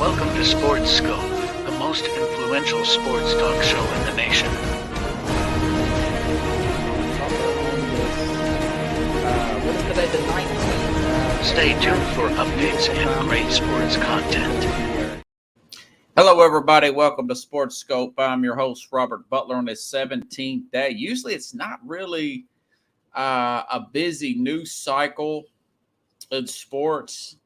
Welcome to Sports Scope, the most influential sports talk show in the nation. What is today, the 19th? Stay tuned for updates and great sports content. Hello, everybody. Welcome to Sports Scope. I'm your host, Robert Butler, on this 17th day. Usually it's not really a busy news cycle in sports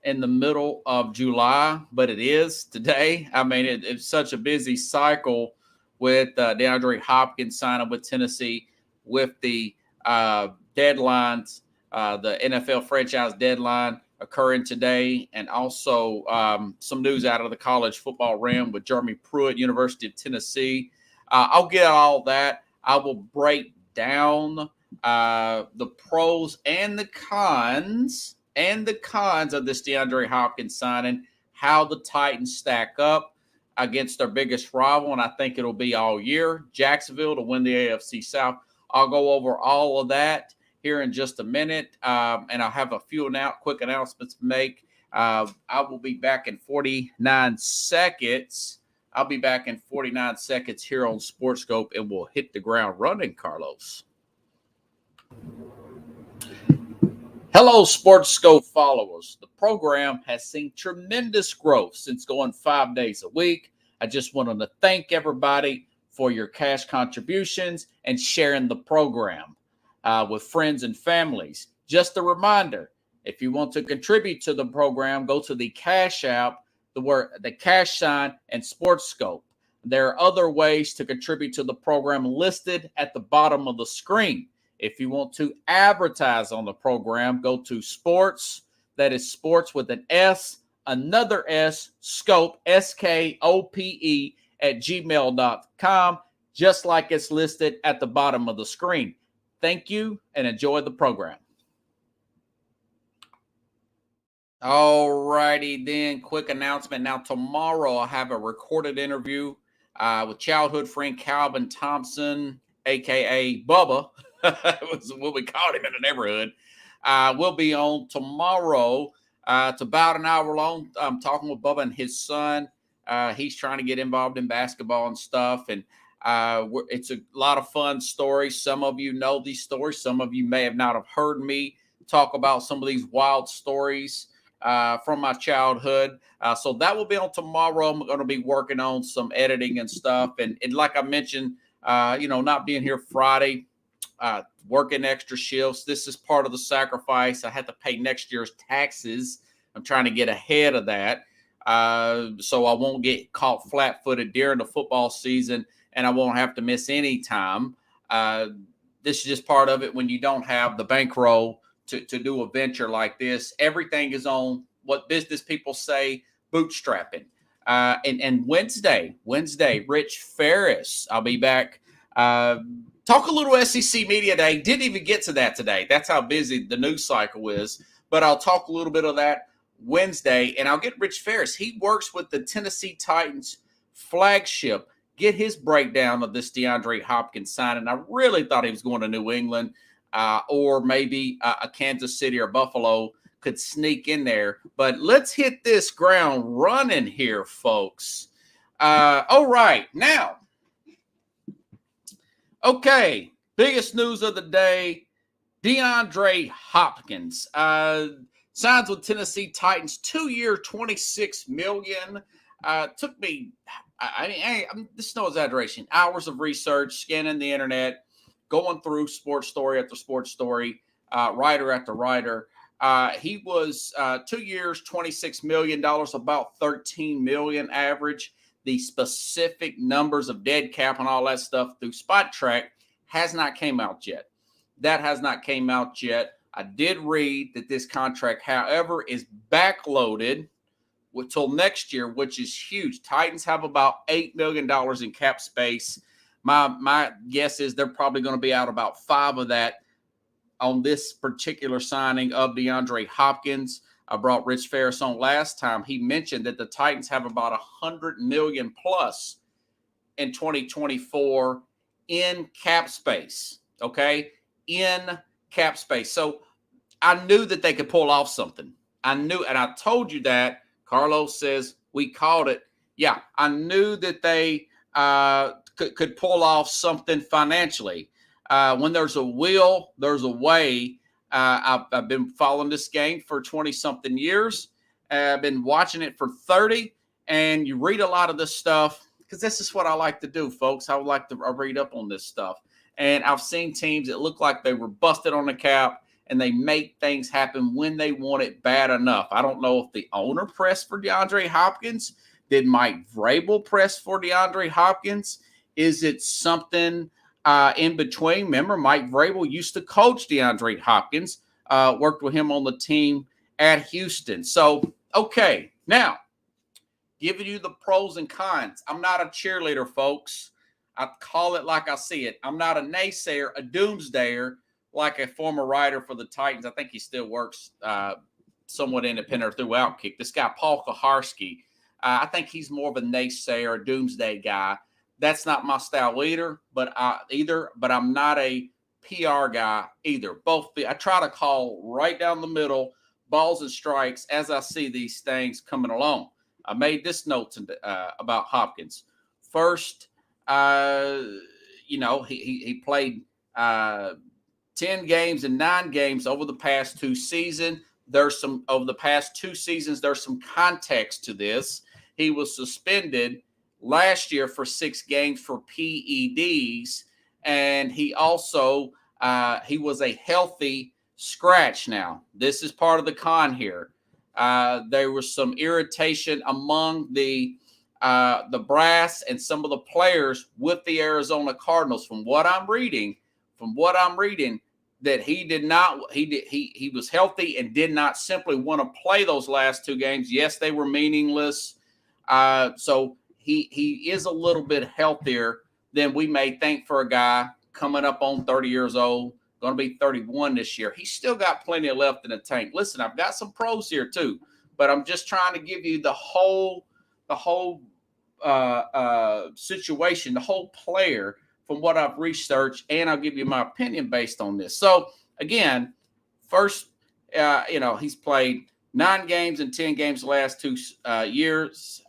in the middle of July, but it is today. I mean, it's such a busy cycle with DeAndre Hopkins signing with Tennessee, with the deadlines, the NFL franchise deadline occurring today, and also some news out of the college football realm with Jeremy Pruitt, University of Tennessee. I'll get all that. I will break down the pros and the cons of this DeAndre Hopkins signing, how the Titans stack up against their biggest rival, and I think it'll be all year, Jacksonville, to win the AFC South. I'll go over all of that here in just a minute, and I'll have a few quick announcements to make. I will be back in 49 seconds. I'll be back in 49 seconds here on Sports Scope, and we'll hit the ground running, Carlos. Hello, Sports Scope followers. The program has seen tremendous growth since going 5 days a week. I just wanted to thank everybody for your cash contributions and sharing the program with friends and families. Just a reminder, if you want to contribute to the program, go to the Cash App, the cash sign, and Sports Scope. There are other ways to contribute to the program listed at the bottom of the screen. If you want to advertise on the program, go to sports, that is sports with an S, another S, scope, SKOPE, at gmail.com, just like it's listed at the bottom of the screen. Thank you and enjoy the program. All righty then, quick announcement. Now tomorrow I have a recorded interview with childhood friend Calvin Thompson, a.k.a. Bubba. Was what we called him in the neighborhood. We'll be on tomorrow. It's about an hour long. I'm talking with Bubba and his son. He's trying to get involved in basketball and stuff. And it's a lot of fun stories. Some of you know these stories. Some of you may have not have heard me talk about some of these wild stories from my childhood. So that will be on tomorrow. I'm going to be working on some editing and stuff. And like I mentioned, not being here Friday, working extra shifts. This is part of the sacrifice. I had to pay next year's taxes. I'm trying to get ahead of that so I won't get caught flat-footed during the football season, and I won't have to miss any time. This is just part of it when you don't have the bankroll to do a venture like this. Everything is on what business people say, bootstrapping. And Wednesday, Rich Ferris, I'll be back. Talk a little SEC Media Day. Didn't even get to that today. That's how busy the news cycle is. But I'll talk a little bit of that Wednesday, and I'll get Rich Ferris. He works with the Tennessee Titans flagship. Get his breakdown of this DeAndre Hopkins signing. I really thought he was going to New England or maybe a Kansas City or Buffalo could sneak in there. But let's hit this ground running here, folks. All right, now. Okay, biggest news of the day, DeAndre Hopkins signs with Tennessee Titans, 2-year, $26 million. Took me, this is no exaggeration, hours of research, scanning the internet, going through sports story after sports story, writer after writer. He was 2 years, $26 million, about $13 million average. The specific numbers of dead cap and all that stuff through Spot Track has not came out yet. That has not came out yet. I did read that this contract, however, is backloaded until next year, which is huge. Titans have about $8 million in cap space. My guess is they're probably going to be out about 5 of that on this particular signing of DeAndre Hopkins. I brought Rich Ferris on last time. He mentioned that the Titans have about $100 million plus in 2024 in cap space. Okay, in cap space. So I knew that they could pull off something. I knew, and I told you that. Carlos says, We called it. Yeah, I knew that they could pull off something financially. When there's a will, there's a way. I've been following this game for 20-something years. I've been watching it for 30, and you read a lot of this stuff because this is what I like to do, folks. I would like to read up on this stuff. And I've seen teams that look like they were busted on the cap, and they make things happen when they want it bad enough. I don't know if the owner pressed for DeAndre Hopkins. Did Mike Vrabel press for DeAndre Hopkins? Is it something in between? Remember, Mike Vrabel used to coach DeAndre Hopkins, worked with him on the team at Houston. So, okay, now, giving you the pros and cons. I'm not a cheerleader, folks. I call it like I see it. I'm not a naysayer, a doomsdayer, like a former writer for the Titans. I think he still works somewhat independent through Outkick. This guy, Paul Kaharski, I think he's more of a naysayer, a doomsday guy. That's not my style either, but I'm not a PR guy either. I try to call right down the middle, balls and strikes as I see these things coming along. I made this note about Hopkins. First, he played 10 games and 9 games over the past 2 seasons. There's some context to this. He was suspended last year for 6 games for PEDs, and he also he was a healthy scratch. Now, this is part of the con here. There was some irritation among the brass and some of the players with the Arizona Cardinals. From what I'm reading, that he was healthy and did not simply want to play those last 2 games. Yes, they were meaningless. So he is a little bit healthier than we may think for a guy coming up on 30 years old, going to be 31 this year. He's still got plenty of left in the tank. Listen, I've got some pros here too, but I'm just trying to give you the whole situation, the whole player from what I've researched, and I'll give you my opinion based on this. So again, first, he's played 9 games and 10 games the last 2 years.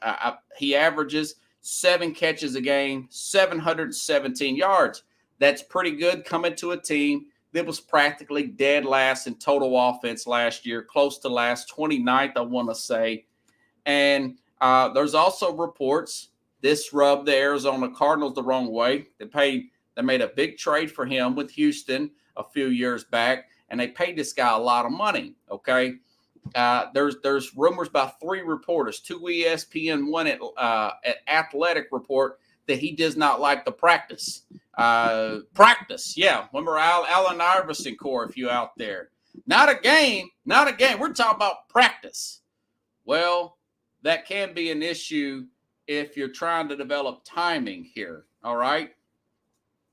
He averages 7 catches a game, 717 yards. That's pretty good coming to a team that was practically dead last in total offense last year, close to last, 29th, I want to say. And there's also reports this rubbed the Arizona Cardinals the wrong way. They made a big trade for him with Houston a few years back, and they paid this guy a lot of money, okay? There's rumors by 3 reporters, 2 ESPN, 1 at Athletic report that he does not like the practice. Yeah. Remember Allen Iverson core, if you out there. Not a game. We're talking about practice. Well, that can be an issue if you're trying to develop timing here, all right?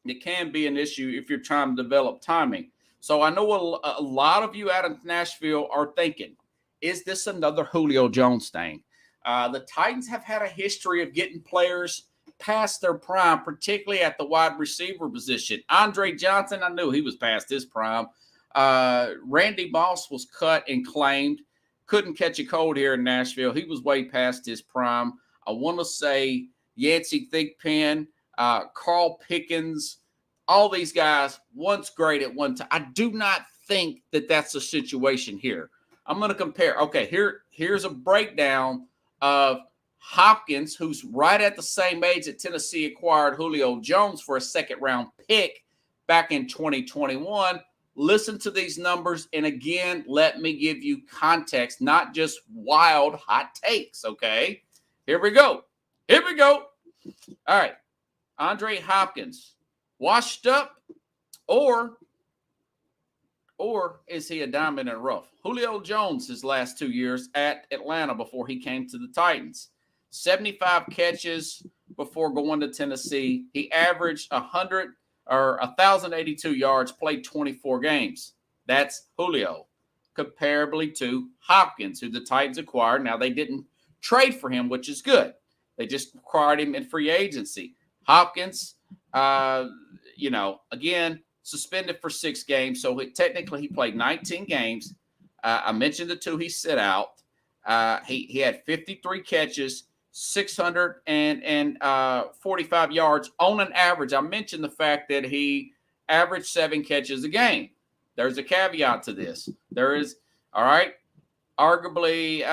It can be an issue if you're trying to develop timing. So I know a lot of you out in Nashville are thinking, is this another Julio Jones thing? The Titans have had a history of getting players past their prime, particularly at the wide receiver position. Andre Johnson, I knew he was past his prime. Randy Moss was cut and claimed. Couldn't catch a cold here in Nashville. He was way past his prime. I want to say Yancey Thigpen, Carl Pickens, all these guys once great at one time. I do not think that that's a situation here. I'm going to compare. Okay, here's a breakdown of Hopkins, who's right at the same age that Tennessee acquired Julio Jones for a second-round pick back in 2021. Listen to these numbers, and again, let me give you context, not just wild hot takes, okay? Here we go. All right. Andre Hopkins, washed up, or is he a diamond in the rough? Julio Jones, his last 2 years at Atlanta before he came to the Titans. 75 catches before going to Tennessee. He averaged 1,082 yards, played 24 games. That's Julio, comparably to Hopkins, who the Titans acquired. Now, they didn't trade for him, which is good. They just acquired him in free agency. Hopkins, again, suspended for 6 games. So technically he played 19 games. I mentioned the 2 he sit out. He had 53 catches, 645 yards on an average. I mentioned the fact that he averaged 7 catches a game. There's a caveat to this. There is, all right, arguably.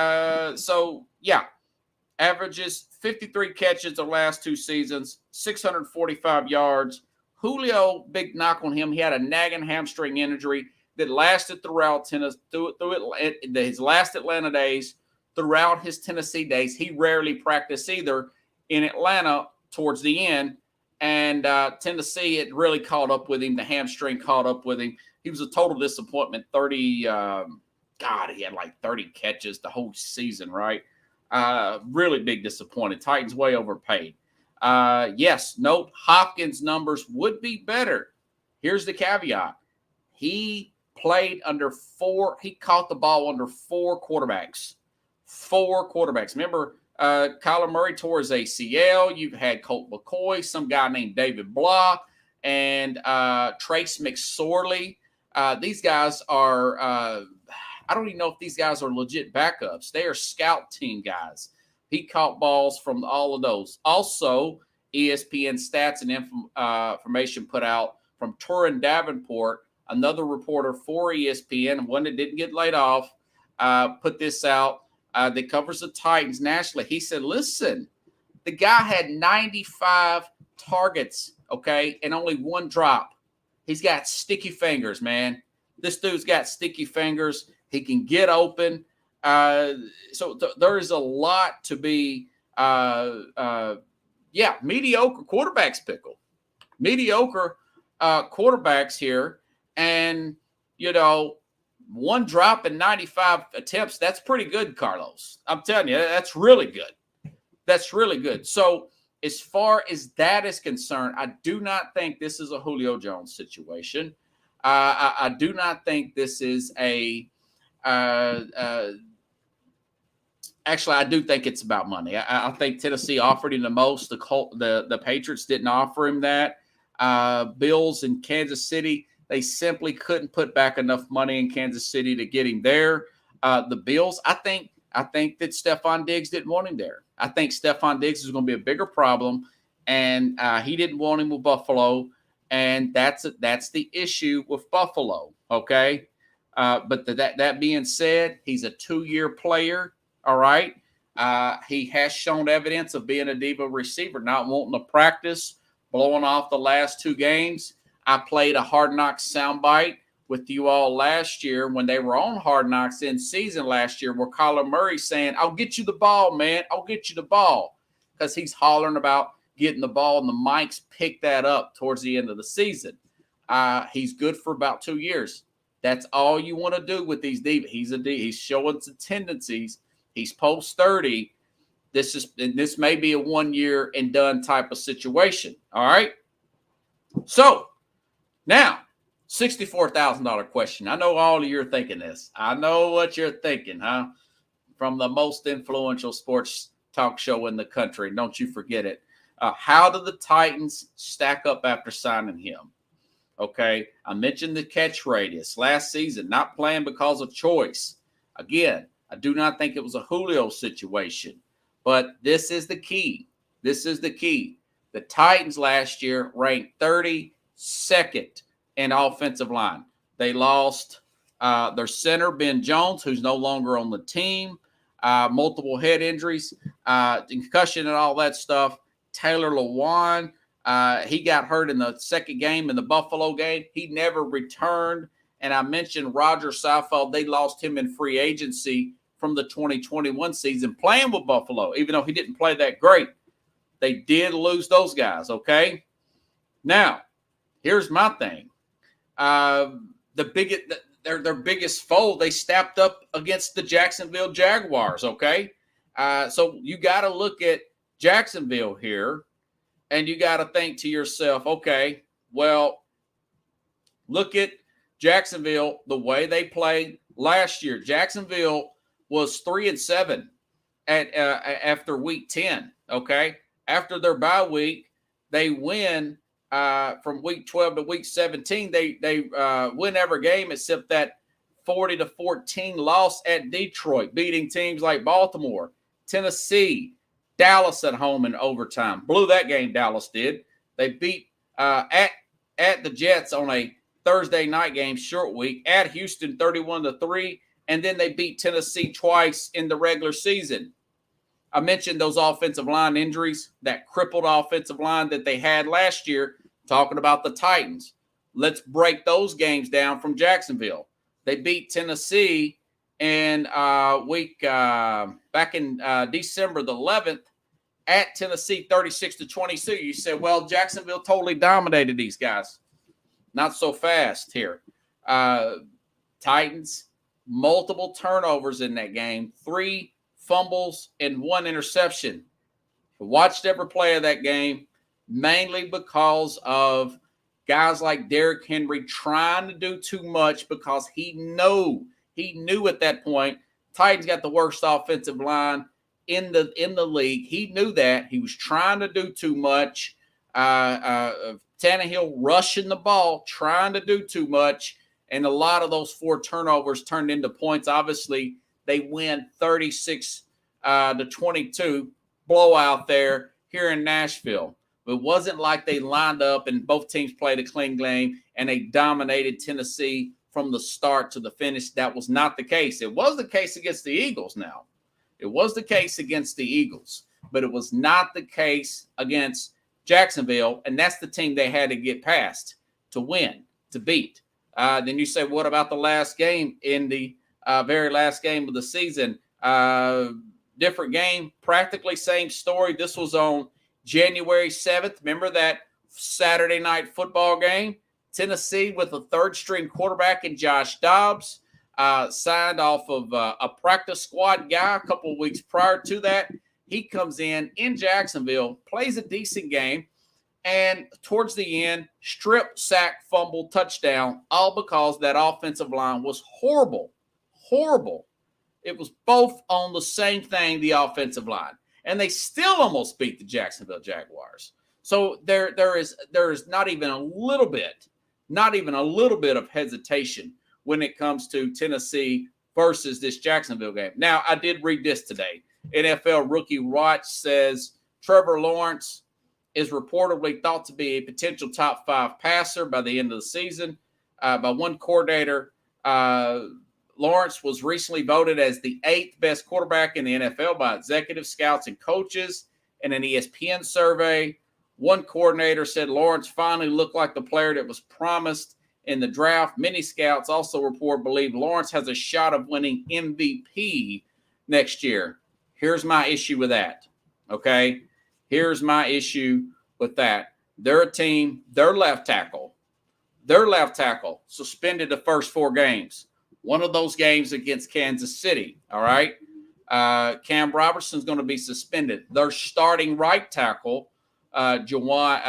Averages 53 catches the last 2 seasons, 645 yards. Julio, big knock on him. He had a nagging hamstring injury that lasted throughout his last Atlanta days, throughout his Tennessee days. He rarely practiced either in Atlanta towards the end. And Tennessee, it really caught up with him. The hamstring caught up with him. He was a total disappointment. He had like 30 catches the whole season, right? Really big disappointed. Titans way overpaid. Yes, note Hopkins' numbers would be better. Here's the caveat. He played under 4. He caught the ball under 4 quarterbacks. 4 quarterbacks. Remember, Kyler Murray tore his ACL. You've had Colt McCoy, some guy named David Blah, and Trace McSorley. These guys are, I don't even know if these guys are legit backups. They are scout team guys. He caught balls from all of those. Also, ESPN stats and information put out from Turin Davenport, another reporter for ESPN, one that didn't get laid off, put this out that covers the Titans nationally. He said, listen, the guy had 95 targets, okay, and only 1 drop. He's got sticky fingers, man. This dude's got sticky fingers. He can get open. So there is a lot to be, mediocre quarterbacks, Pickle. Mediocre quarterbacks here. And, 1 drop in 95 attempts, that's pretty good, Carlos. I'm telling you, that's really good. That's really good. So as far as that is concerned, I do not think this is a Julio Jones situation. I do not think this is a actually, I do think it's about money. I think Tennessee offered him the most. The Patriots didn't offer him that. Bills in Kansas City, they simply couldn't put back enough money in Kansas City to get him there. The Bills, I think that Stephon Diggs didn't want him there. I think Stephon Diggs is going to be a bigger problem, and he didn't want him with Buffalo, and that's the issue with Buffalo. Okay, but that being said, he's a 2-year player. All right. He has shown evidence of being a diva receiver, not wanting to practice, blowing off the last 2 games. I played a Hard Knocks soundbite with you all last year when they were on Hard Knocks in season last year, where Kyler Murray saying, I'll get you the ball, man. I'll get you the ball. Because he's hollering about getting the ball, and the mics picked that up towards the end of the season. He's good for about 2 years. That's all you want to do with these divas. He's showing some tendencies. He's post 30. This may be a 1-year and done type of situation. All right. So now, $64,000 question. I know all of you are thinking this. I know what you're thinking, huh? From the most influential sports talk show in the country. Don't you forget it. How do the Titans stack up after signing him? Okay. I mentioned the catch radius last season, not playing because of choice. Again, I do not think it was a Julio situation, but this is the key. This is the key. The Titans last year ranked 32nd in offensive line. They lost their center, Ben Jones, who's no longer on the team, multiple head injuries, concussion and all that stuff. Taylor Lewan, he got hurt in the second game in the Buffalo game. He never returned. And I mentioned Roger Saffold. They lost him in free agency from the 2021 season playing with Buffalo, even though he didn't play that great. They did lose those guys, okay? Now, here's my thing. Their biggest foe, they stepped up against the Jacksonville Jaguars, okay? So you got to look at Jacksonville here, and you got to think to yourself, okay, well, look at Jacksonville, the way they played last year. Jacksonville was 3-7 after week 10, okay? After their bye week, they win from week 12 to week 17. They win every game except that 40-14 loss at Detroit, beating teams like Baltimore, Tennessee, Dallas at home in overtime. Blew that game, Dallas did. They beat at the Jets on a Thursday night game, short week, at Houston 31-3, and then they beat Tennessee twice in the regular season. I mentioned those offensive line injuries, that crippled offensive line that they had last year, talking about the Titans. Let's break those games down from Jacksonville. They beat Tennessee in back in December the 11th at Tennessee 36-22. You said, well, Jacksonville totally dominated these guys. Not so fast here. Titans, multiple turnovers in that game, 3 fumbles and 1 interception. Watched every play of that game, mainly because of guys like Derrick Henry trying to do too much because he knew at that point Titans got the worst offensive line in the league. He knew that. He was trying to do too much. Tannehill rushing the ball, trying to do too much, and a lot of those 4 turnovers turned into points. Obviously, they win 36-22 blowout there here in Nashville. It wasn't like they lined up and both teams played a clean game and they dominated Tennessee from the start to the finish. That was not the case. It was the case against the Eagles now. It was the case against the Eagles, but it was not the case against Jacksonville, and that's the team they had to get past to win, to beat. Then you say, what about the last game in the very last game of the season? Different game, practically same story. This was on January 7th. Remember that Saturday night football game? Tennessee with a third-string quarterback in Josh Dobbs, signed off of a practice squad guy a couple of weeks prior to that. He comes in Jacksonville, plays a decent game, and towards the end, strip, sack, fumble, touchdown, all because that offensive line was horrible. Horrible. It was both on the same thing, the offensive line. And they still almost beat the Jacksonville Jaguars. So there is not even a little bit of hesitation when it comes to Tennessee versus this Jacksonville game. Now, I did read this today. NFL Rookie Watch says Trevor Lawrence is reportedly thought to be a potential top 5 passer by the end of the season. By one coordinator, Lawrence was recently voted as the 8th best quarterback in the NFL by executive scouts and coaches in an ESPN survey. One coordinator said Lawrence finally looked like the player that was promised in the draft. Many scouts also believe Lawrence has a shot of winning MVP next year. Here's my issue with that, okay? Here's my issue with that. Their team, their left tackle, suspended the first 4 games. One of those games against Kansas City, all right? Cam Robertson's going to be suspended. Their starting right tackle, Jawan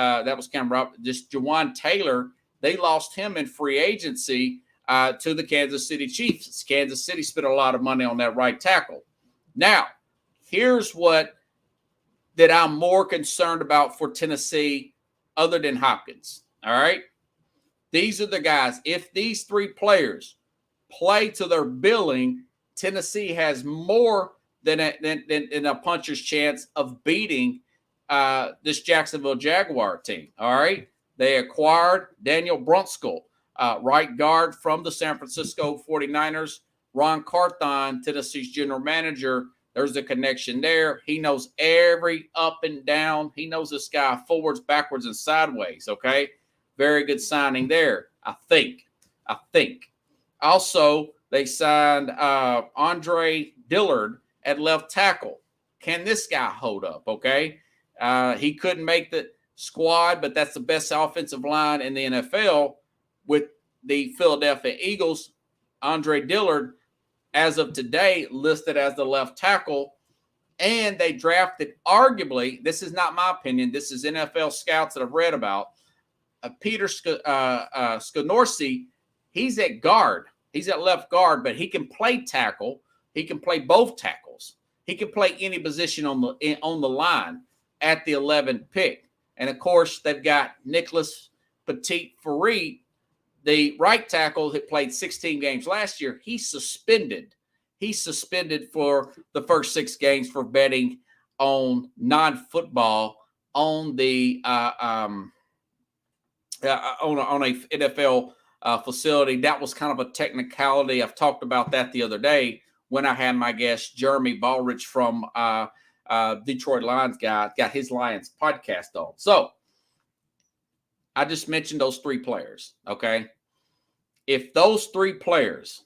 Taylor, they lost him in free agency to the Kansas City Chiefs. Kansas City spent a lot of money on that right tackle. Now, here's what that I'm more concerned about for Tennessee other than Hopkins, all right? These are the guys. If these 3 players play to their billing, Tennessee has more than a puncher's chance of beating this Jacksonville Jaguar team, all right? They acquired Daniel Brunskill, right guard from the San Francisco 49ers. Ron Carthon, Tennessee's general manager, there's a connection there. He knows every up and down. He knows this guy forwards, backwards, and sideways, okay? Very good signing there, I think. Also, they signed Andre Dillard at left tackle. Can this guy hold up, okay? He couldn't make the squad, but that's the best offensive line in the NFL with the Philadelphia Eagles. Andre Dillard, as of today, listed as the left tackle. And they drafted, arguably, this is not my opinion, this is NFL scouts that I've read about, Peter Skonorski. He's at guard. He's at left guard, but he can play tackle. He can play both tackles. He can play any position on the line at the 11th pick. And, of course, they've got Nicholas Petit-Frere, the right tackle that played 16 games last year, he's suspended. He's suspended for the first 6 games for betting on non-football on the on a NFL facility. That was kind of a technicality. I've talked about that the other day when I had my guest Jeremy Ballrich from Detroit Lions guy, got his Lions podcast on. So I just mentioned those 3 players, okay? If those 3 players,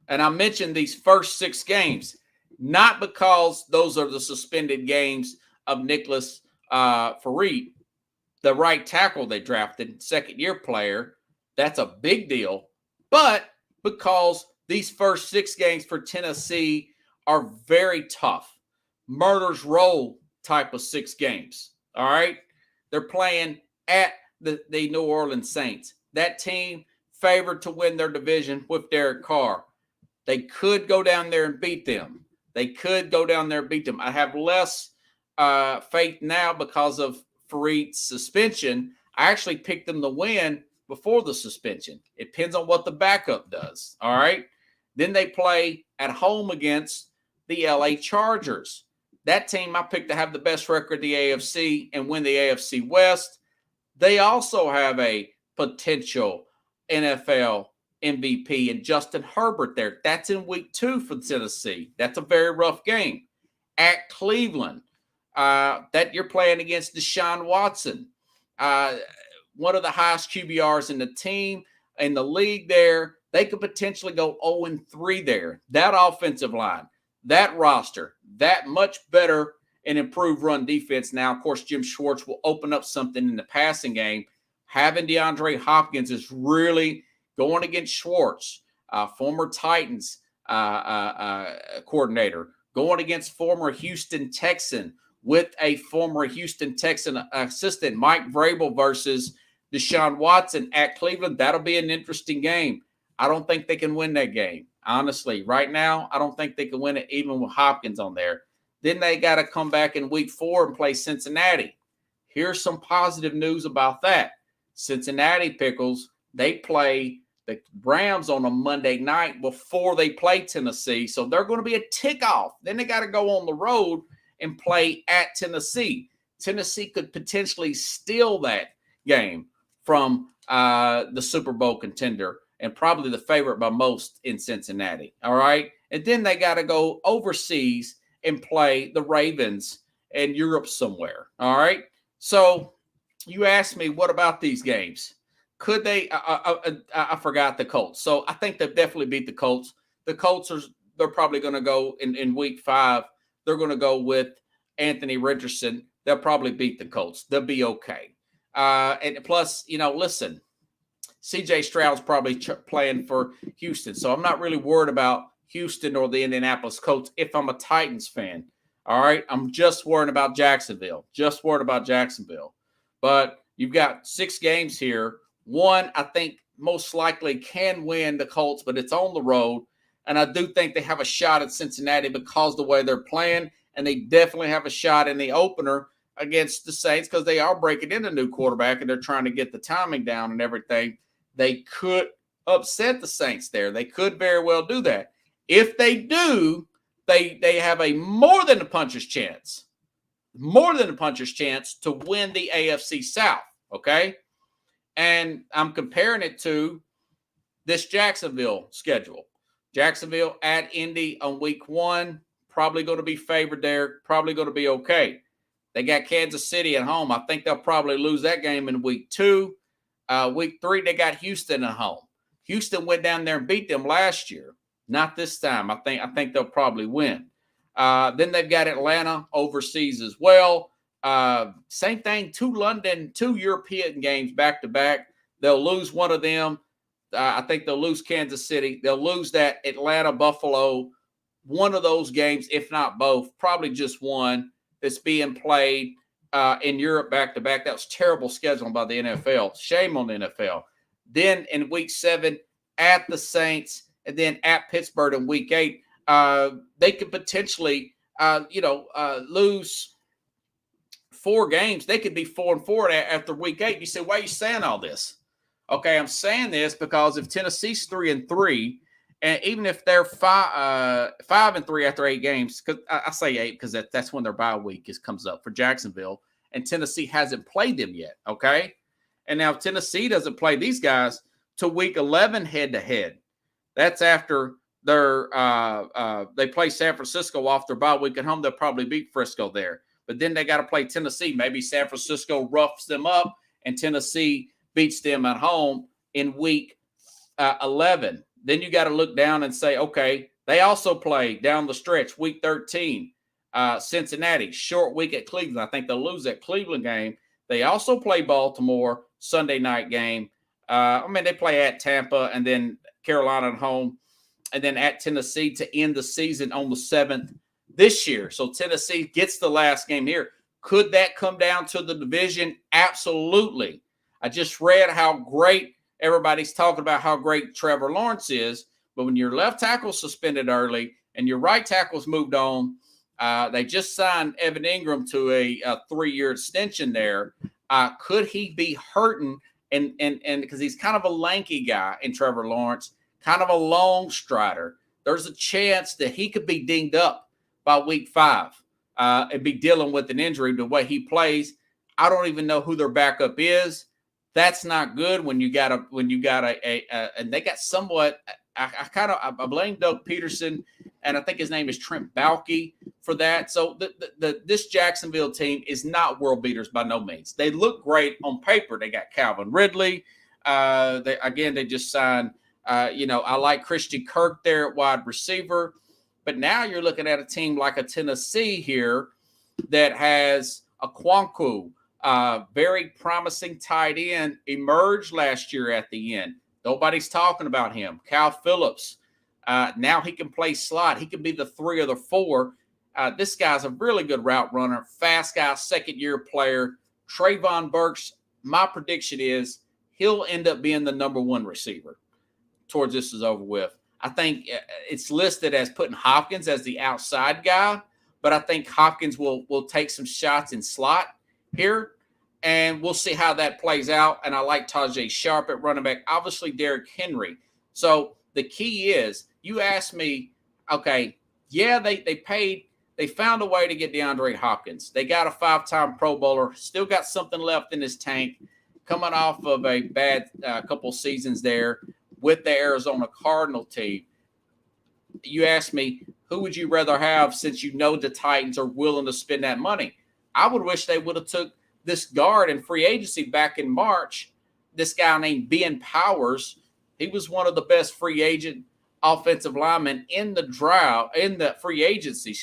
and I mentioned these first 6 games, not because those are the suspended games of Nicholas Farid, the right tackle they drafted, second-year player, that's a big deal, but because these first 6 games for Tennessee are very tough, murder's row type of 6 games, all right? They're playing at the New Orleans Saints. That team favored to win their division with Derek Carr. They could go down there and beat them. I have less faith now because of Farid's suspension. I actually picked them to win before the suspension. It depends on what the backup does, all right? Then they play at home against the LA Chargers. That team I picked to have the best record in the AFC and win the AFC West. They also have a potential NFL MVP and Justin Herbert there. That's in week 2 for Tennessee. That's a very rough game. At Cleveland, that you're playing against Deshaun Watson, one of the highest QBRs in the team, in the league there. They could potentially go 0-3 there. That offensive line, that roster, that much better and improved run defense. Now, of course, Jim Schwartz will open up something in the passing game. Having DeAndre Hopkins is really going against Schwartz, former Titans coordinator, going against former Houston Texan with a former Houston Texan assistant, Mike Vrabel versus Deshaun Watson at Cleveland. That'll be an interesting game. I don't think they can win that game. Honestly, right now, I don't think they can win it even with Hopkins on there. Then they got to come back in week 4 and play Cincinnati. Here's some positive news about that. Cincinnati Pickles, they play the Rams on a Monday night before they play Tennessee. So they're going to be a tick-off. Then they got to go on the road and play at Tennessee. Tennessee could potentially steal that game from the Super Bowl contender and probably the favorite by most in Cincinnati. All right. And then they got to go overseas and play the Ravens in Europe somewhere. All right. So you asked me, what about these games? Could they? I forgot the Colts. So I think they've definitely beat the Colts. The Colts they're probably going to go in week 5. They're going to go with Anthony Richardson. They'll probably beat the Colts. They'll be okay. And plus, listen, C.J. Stroud's probably playing for Houston. So I'm not really worried about Houston or the Indianapolis Colts if I'm a Titans fan. All right. I'm just worried about Jacksonville. But you've got 6 games here. One, I think most likely can win the Colts, but it's on the road. And I do think they have a shot at Cincinnati because of the way they're playing. And they definitely have a shot in the opener against the Saints because they are breaking in a new quarterback and they're trying to get the timing down and everything. They could upset the Saints there. They could very well do that. If they do, they have a more than a puncher's chance to win the AFC South, okay? And I'm comparing it to this Jacksonville schedule. Jacksonville at Indy on week 1, probably going to be favored there, probably going to be okay. They got Kansas City at home. I think they'll probably lose that game in week 2. Week 3, they got Houston at home. Houston went down there and beat them last year. Not this time. I think they'll probably win. Then they've got Atlanta overseas as well. Same thing, 2 European games back-to-back. They'll lose one of them. I think they'll lose Kansas City. They'll lose that Atlanta-Buffalo, one of those games, if not both, probably just one that's being played in Europe back-to-back. That was terrible scheduling by the NFL. Shame on the NFL. Then in week 7, at the Saints, and then at Pittsburgh in week 8, they could potentially, lose 4 games. They could be 4-4 after week 8. You say, why are you saying all this? Okay, I'm saying this because if Tennessee's 3-3, and even if they're 5-3 after 8 games, because I say 8 because that's when their bye week comes up for Jacksonville, and Tennessee hasn't played them yet. Okay, and now if Tennessee doesn't play these guys to week 11 head to head. That's after they play San Francisco off their bye week at home. They'll probably beat Frisco there, but then they got to play Tennessee. Maybe San Francisco roughs them up, and Tennessee beats them at home in week 11. Then you got to look down and say, okay, they also play down the stretch, week 13, Cincinnati, short week at Cleveland. I think they'll lose that Cleveland game. They also play Baltimore, Sunday night game. They play at Tampa and then Carolina at home, and then at Tennessee to end the season on the 7th this year. So Tennessee gets the last game here. Could that come down to the division? Absolutely. I just read how great everybody's talking about how great Trevor Lawrence is, but when your left tackle suspended early and your right tackle's moved on, they just signed Evan Ingram to a 3-year extension there. Could he be hurting? And because he's kind of a lanky guy in Trevor Lawrence, kind of a long strider, there's a chance that he could be dinged up by week 5 and be dealing with an injury the way he plays. I don't even know who their backup is. That's not good when you got and they got somewhat. I blame Doug Peterson, and I think his name is Trent Baalke for that. So this Jacksonville team is not world beaters by no means. They look great on paper. They got Calvin Ridley. They just signed. I like Christian Kirk there at wide receiver, but now you're looking at a team like a Tennessee here that has a Okwankwo, very promising tight end, emerged last year at the end. Nobody's talking about him. Cal Phillips. Now he can play slot. He can be the 3 or the 4. This guy's a really good route runner, fast guy, second-year player. Trayvon Burks, my prediction is he'll end up being the number 1 receiver towards this is over with. I think it's listed as putting Hopkins as the outside guy, but I think Hopkins will take some shots in slot here. And we'll see how that plays out. And I like Tajay Sharp at running back. Obviously, Derrick Henry. So the key is, you asked me, okay, yeah, they found a way to get DeAndre Hopkins. They got a 5-time Pro Bowler, still got something left in his tank, coming off of a bad couple seasons there with the Arizona Cardinal team. You asked me, who would you rather have since you know the Titans are willing to spend that money? I would wish they would have took this guard in free agency back in March, this guy named Ben Powers. He was one of the best free agent offensive linemen in the free agency,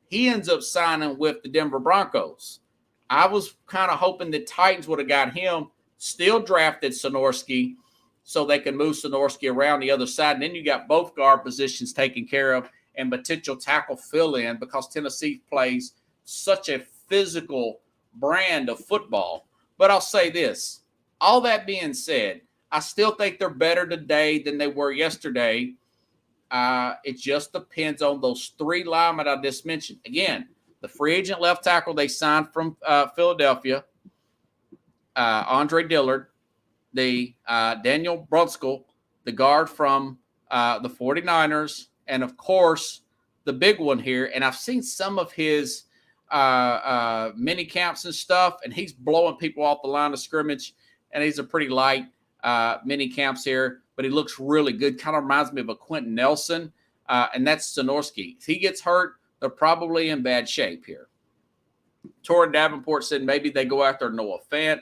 He ends up signing with the Denver Broncos. I was kind of hoping the Titans would have got him, still drafted Sonorski, so they can move Sonorski around the other side. And then you got both guard positions taken care of and potential tackle fill in, because Tennessee plays such a physical brand of football. But I'll say this, all that being said, I still think they're better today than they were yesterday. It just depends on those 3 linemen I just mentioned. Again, the free agent left tackle they signed from Philadelphia, Andre Dillard, the Daniel Brunskill, the guard from the 49ers, and of course the big one here. And I've seen some of his mini camps and stuff, and he's blowing people off the line of scrimmage, and he's a pretty light mini camps here, but he looks really good. Kind of reminds me of a Quentin Nelson, and that's Sonorski. If he gets hurt, they're probably in bad shape here. Torrin Davenport said maybe they go after Noah Fant.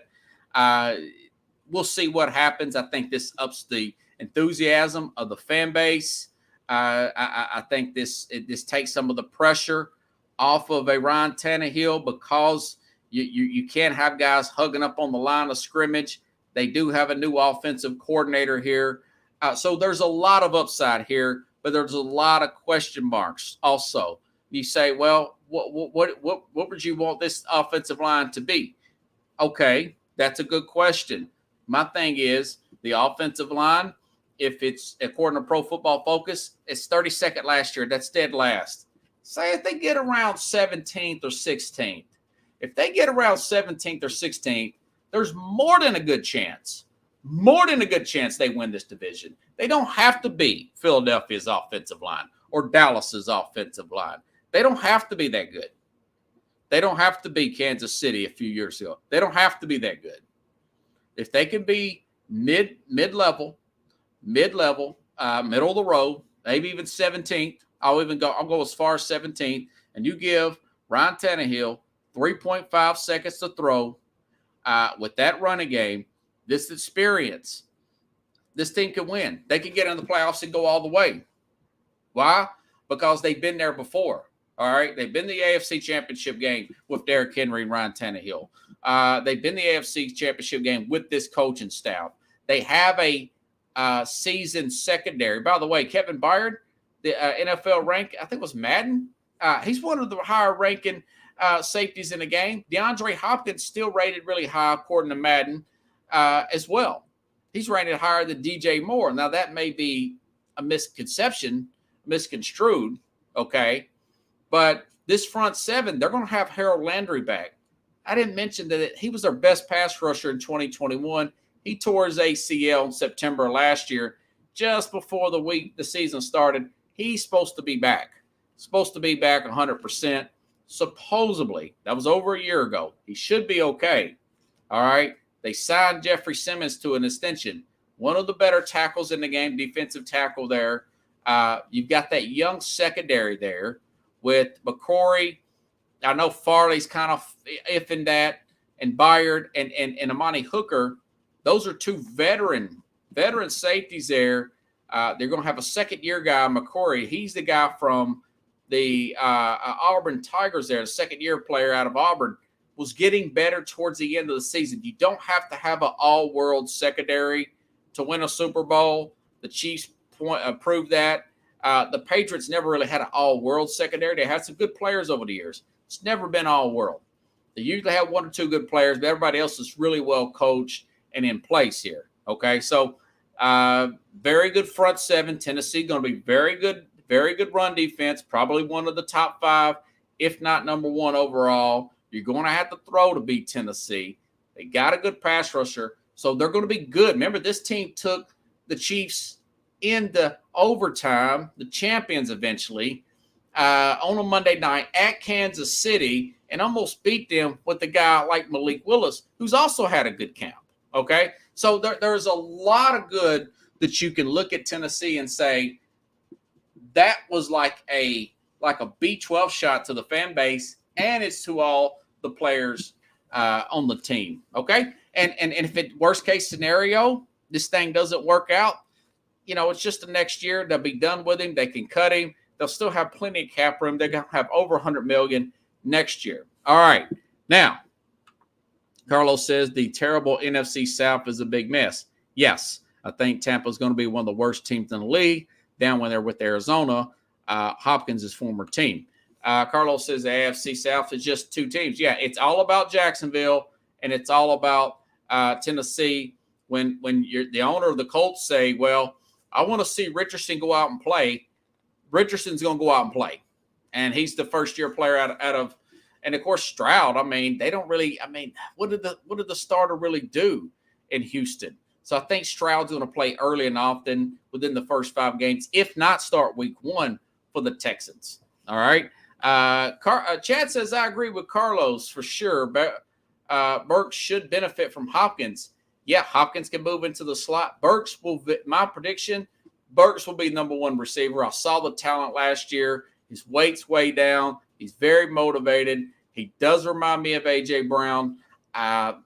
We'll see what happens. I think this ups the enthusiasm of the fan base. I think this takes some of the pressure off of a Ryan Tannehill, because you can't have guys hugging up on the line of scrimmage. They do have a new offensive coordinator here. So there's a lot of upside here, but there's a lot of question marks also. You say, well, what would you want this offensive line to be? Okay, that's a good question. My thing is, the offensive line, if it's according to Pro Football Focus, it's 32nd last year. That's dead last. Say if they get around 17th or 16th. If they get around 17th or 16th, there's more than a good chance more than a good chance they win this division. They don't have to be Philadelphia's offensive line or Dallas's offensive line. They don't have to be that good. They don't have to be Kansas City a few years ago. They don't have to be that good. If they can be mid-level, middle of the road, maybe even 17th, I'll go as far as 17th, and you give Ryan Tannehill 3.5 seconds to throw with that running game, this experience, this team can win. They can get in the playoffs and go all the way. Why? Because they've been there before. All right. They've been the AFC Championship game with Derrick Henry and Ryan Tannehill. They've been the AFC Championship game with this coaching staff. They have a seasoned secondary. By the way, Kevin Byard, the NFL rank, I think it was Madden. He's one of the higher ranking safeties in the game. DeAndre Hopkins still rated really high according to Madden as well. He's rated higher than DJ Moore. Now, that may be a misconstrued, okay? But this front seven, they're going to have Harold Landry back. I didn't mention that he was their best pass rusher in 2021. He tore his ACL in September last year, just before the season started. He's supposed to be back. 100%. Supposedly, that was over a year ago. He should be okay. All right. They signed Jeffrey Simmons to an extension. One of the better tackles in the game, defensive tackle there. You've got that young secondary there with McCory. I know Farley's kind of iffing that, and Byard and Amani Hooker. Those are two veteran safeties there. They're going to have a second-year guy, McCory. He's the guy from the Auburn Tigers there, the second-year player out of Auburn, was getting better towards the end of the season. You don't have to have an all-world secondary to win a Super Bowl. The Chiefs proved that. The Patriots never really had an all-world secondary. They had some good players over the years. It's never been all-world. They usually have one or two good players, but everybody else is really well coached and in place here. Okay, so very good front seven. Tennessee going to be very good run defense, probably one of the top 5, if not number 1 overall. You're going to have to throw to beat Tennessee. They got a good pass rusher, so they're going to be good. Remember, this team took the Chiefs into overtime, the champions eventually, on a Monday night at Kansas City, and almost beat them with a guy like Malik Willis, who's also had a good camp. Okay, so there's a lot of good that you can look at Tennessee and say that was like a B12 shot to the fan base, and it's to all the players on the team. Okay, and if it worst case scenario, this thing doesn't work out, it's just the next year. They'll be done with him. They can cut him. They'll still have plenty of cap room. They're going to have over $100 million next year. All right, now. Carlos says the terrible NFC South is a big mess. Yes, I think Tampa is going to be one of the worst teams in the league, down when they're with Arizona, Hopkins' former team. Carlos says the AFC South is just 2 teams. Yeah, it's all about Jacksonville, and it's all about Tennessee. When you're the owner of the Colts say, well, I want to see Richardson go out and play, Richardson's going to go out and play. And he's the first-year player out of and of course, Stroud, they don't really, what did the starter really do in Houston? So I think Stroud's going to play early and often within the first 5 games, if not start week 1 for the Texans. All right. Chad says, I agree with Carlos for sure. But Burks should benefit from Hopkins. Yeah, Hopkins can move into the slot. My prediction, Burks will be number 1 receiver. I saw the talent last year. His weight's way down. He's very motivated. He does remind me of A.J. Brown.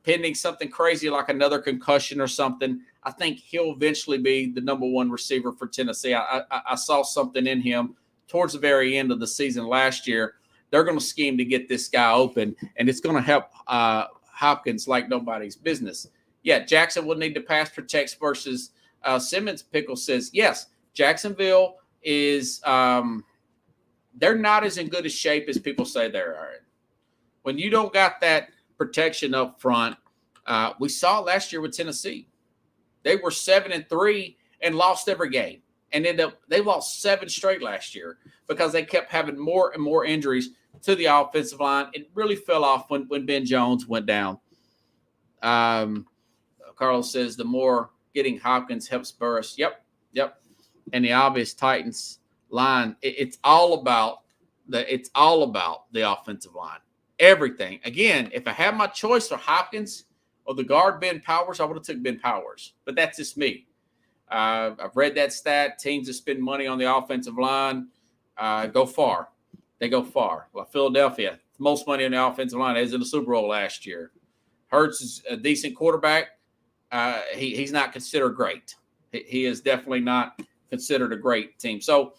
Pending something crazy like another concussion or something, I think he'll eventually be the number 1 receiver for Tennessee. I saw something in him towards the very end of the season last year. They're going to scheme to get this guy open, and it's going to help Hopkins like nobody's business. Yeah, Jackson will need to pass protect versus Simmons. Pickle says, yes, Jacksonville is they're not as in good a shape as people say they are. When you don't got that protection up front, we saw last year with Tennessee. They were 7-3 and lost every game. And they lost 7 straight last year because they kept having more and more injuries to the offensive line. It really fell off when Ben Jones went down. Carlos says the more getting Hopkins helps Burris. Yep. And the obvious Titans line. It's all about the offensive line. Everything. Again, if I had my choice for Hopkins or the guard Ben Powers, I would have took Ben Powers. But that's just me. I've read that stat. Teams that spend money on the offensive line go far. They go far. Well, Philadelphia, most money on the offensive line is in the Super Bowl last year. Hurts is a decent quarterback. He's not considered great. He is definitely not considered a great team. So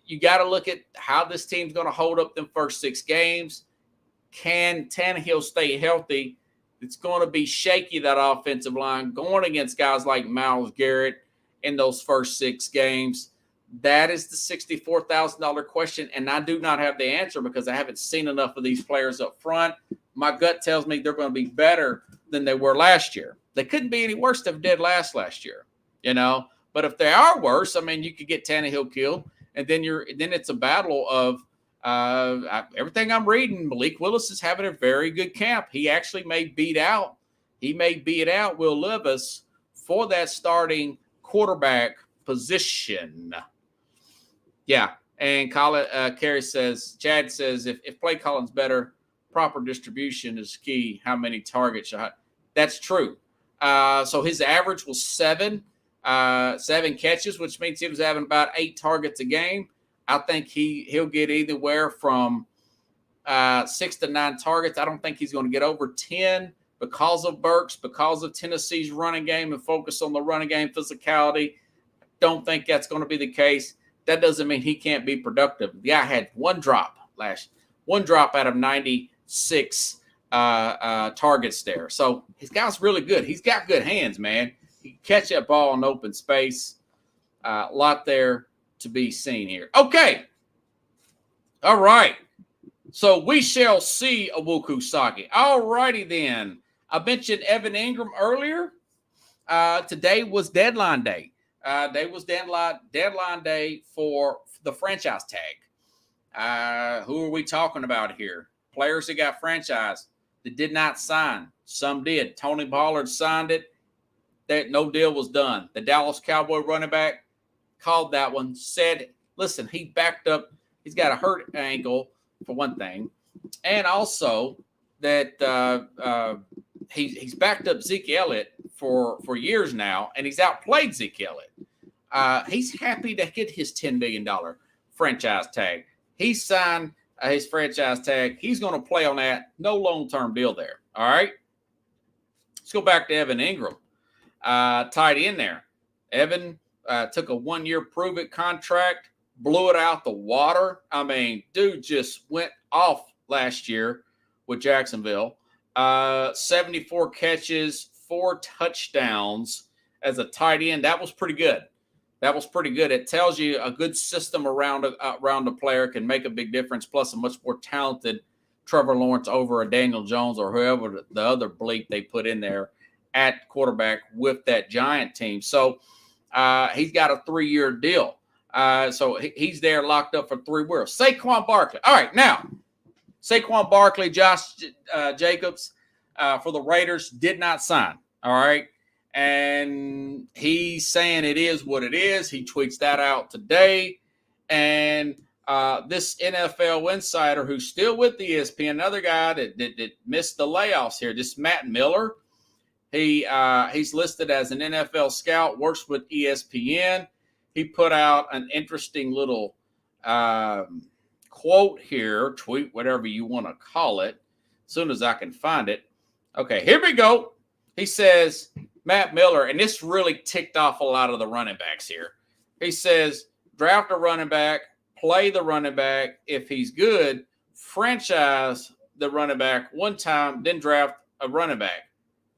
you got to look at how this team's going to hold up them first 6 games. Can Tannehill stay healthy? It's going to be shaky, that offensive line, going against guys like Myles Garrett in those first 6 games. That is the $64,000 question, and I do not have the answer because I haven't seen enough of these players up front. My gut tells me they're going to be better than they were last year. They couldn't be any worse than they did last year, But if they are worse, I mean, you could get Tannehill killed, and then it's a battle of everything I'm reading. Malik Willis is having a very good camp. He actually may beat out Will Levis for that starting quarterback position. Yeah, and Chad says if play calling's better, proper distribution is key. How many targets? That's true. So his average was 7 catches, which means he was having about 8 targets a game. I think he'll get anywhere from 6 to 9 targets. I don't think he's going to get over 10 because of Burks, because of Tennessee's running game and focus on the running game physicality. Don't think that's going to be the case. That doesn't mean he can't be productive. The guy had one drop out of 96 targets there. So his guy's really good. He's got good hands, man. He can catch that ball in open space. A lot there to be seen here. Okay. All right. So we shall see Awuku Saki. All righty then. I mentioned Evan Ingram earlier. Today was deadline day. Deadline day for the franchise tag. Who are we talking about here? Players that got franchised that did not sign. Some did. Tony Pollard signed it. That no deal was done. The Dallas Cowboy running back called that one. Said, listen, he backed up. He's got a hurt ankle for one thing, and also that he's backed up Zeke Elliott for years now, and he's outplayed Zeke Elliott. He's happy to get his $10 million franchise tag. He signed his franchise tag. He's going to play on that. No long-term deal there. All right. Let's go back to Evan Ingram. Tight end there. Evan took a 1-year prove-it contract, blew it out the water. I mean, dude just went off last year with Jacksonville. 74 catches, 4 touchdowns as a tight end. That was pretty good. It tells you a good system around a player can make a big difference, plus a much more talented Trevor Lawrence over a Daniel Jones or whoever the other bleep they put in there at quarterback with that Giant team. So he's got a 3-year deal. So he's there locked up for 3 years. Saquon Barkley. All right, now, Saquon Barkley, Josh Jacobs for the Raiders did not sign. All right. And he's saying it is what it is. He tweets that out today. And this NFL insider who's still with ESPN, another guy that missed the layoffs here, this Matt Miller. He's listed as an NFL scout, works with ESPN. He put out an interesting little quote here, tweet, whatever you want to call it, as soon as I can find it. Okay, here we go. He says, Matt Miller, and this really ticked off a lot of the running backs here. He says, draft a running back, play the running back. If he's good, franchise the running back one time, then draft a running back.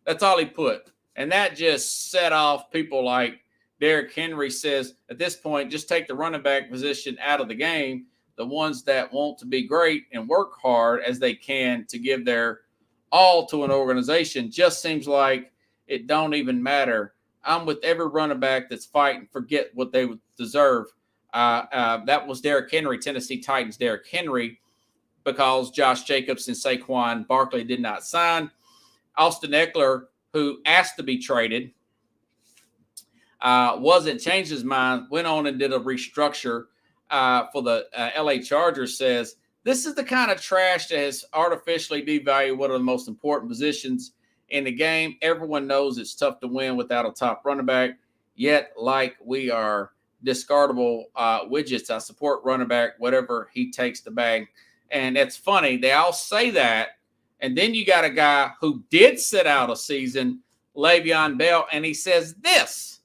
That's all he put. And that just set off people like Derrick Henry says, at this point, just take the running back position out of the game. The ones that want to be great and work hard as they can to give their all to an organization just seems like it don't even matter. I'm with every running back that's fighting, forget what they would deserve. That was Derrick Henry, Tennessee Titans Derrick Henry, because Josh Jacobs and Saquon Barkley did not sign. Austin Eckler who asked to be traded, wasn't changed his mind, went on and did a restructure for the LA Chargers, says, this is the kind of trash that has artificially devalued one of the most important positions in the game. Everyone knows it's tough to win without a top running back. Yet, like we are discardable widgets, I support running back, whatever he takes the bag. And it's funny. They all say that. And then you got a guy who did sit out a season, Le'Veon Bell, and he says this.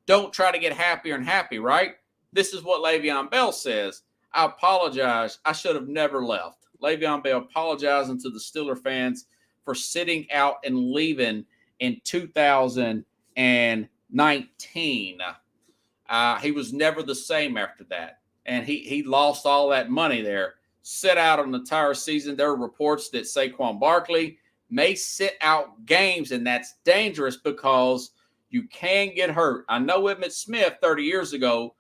Don't try to get happier and happy, right? This is what Le'Veon Bell says. I apologize. I should have never left. Le'Veon Bell apologizing to the Steeler fans for sitting out and leaving in 2019. He was never the same after that. And he lost all that money there. Sit out an entire season. There are reports that Saquon Barkley may sit out games, and that's dangerous because you can get hurt. I know Emmitt Smith 30 years ago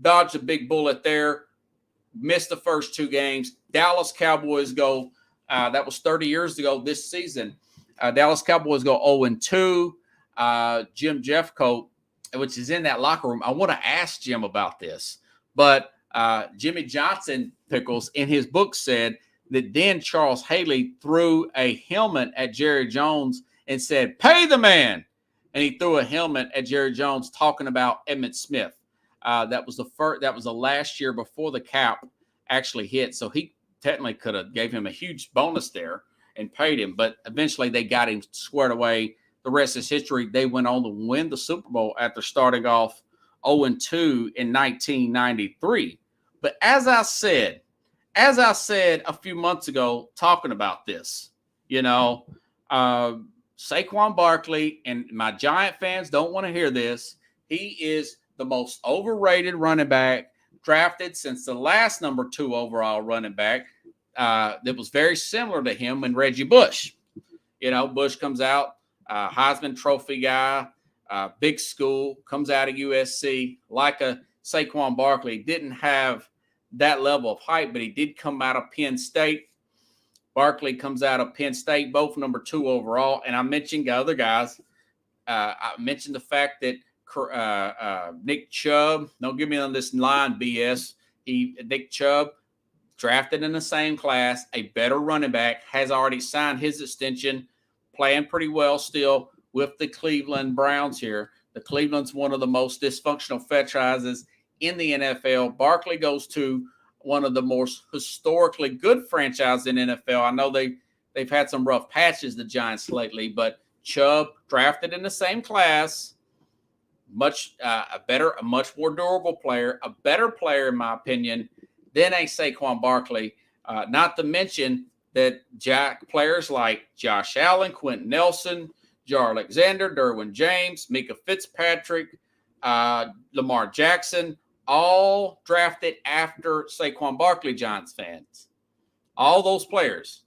dodged a big bullet there, missed the first 2 games. Dallas Cowboys go, that was 30 years ago this season. Dallas Cowboys go 0-2. Jim Jeffcoat, which is in that locker room. I want to ask Jim about this, but Jimmy Johnson Pickles in his book said that then Charles Haley threw a helmet at Jerry Jones and said, pay the man. And he threw a helmet at Jerry Jones talking about Emmitt Smith. That was the last year before the cap actually hit. So he technically could have gave him a huge bonus there and paid him, but eventually they got him squared away. The rest is history. They went on to win the Super Bowl after starting off 0-2 in 1993. But as I said a few months ago, talking about this, Saquon Barkley, and my Giant fans don't want to hear this. He is the most overrated running back drafted since the last number 2 overall running back that was very similar to him and Reggie Bush. Bush comes out, Heisman Trophy guy, big school, comes out of USC, like a Saquon Barkley. Didn't have that level of hype, but he did come out of Penn State. Barkley comes out of Penn State, both number 2 overall. And I mentioned other guys. I mentioned the fact that Nick Chubb, don't give me on this line BS. Nick Chubb, drafted in the same class, a better running back, has already signed his extension, playing pretty well still with the Cleveland Browns here. The Cleveland's one of the most dysfunctional franchises in the NFL. Barkley goes to one of the most historically good franchises in NFL. I know they've had some rough patches, the Giants, lately, but Chubb, drafted in the same class, much more durable player, a better player in my opinion than a Saquon Barkley. Not to mention that players like Josh Allen, Quentin Nelson, Jar Alexander, Derwin James, Micah Fitzpatrick, Lamar Jackson, all drafted after Saquon Barkley, Giants fans. All those players.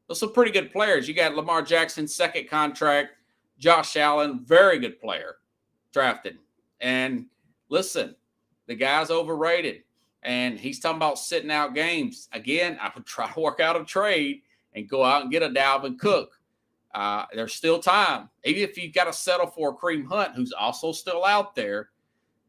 Those are pretty good players. You got Lamar Jackson, second contract. Josh Allen, very good player, drafted. And listen, the guy's overrated. And he's talking about sitting out games. Again, I would try to work out a trade and go out and get a Dalvin Cook. There's still time. Even if you've got to settle for a Kareem Hunt, who's also still out there,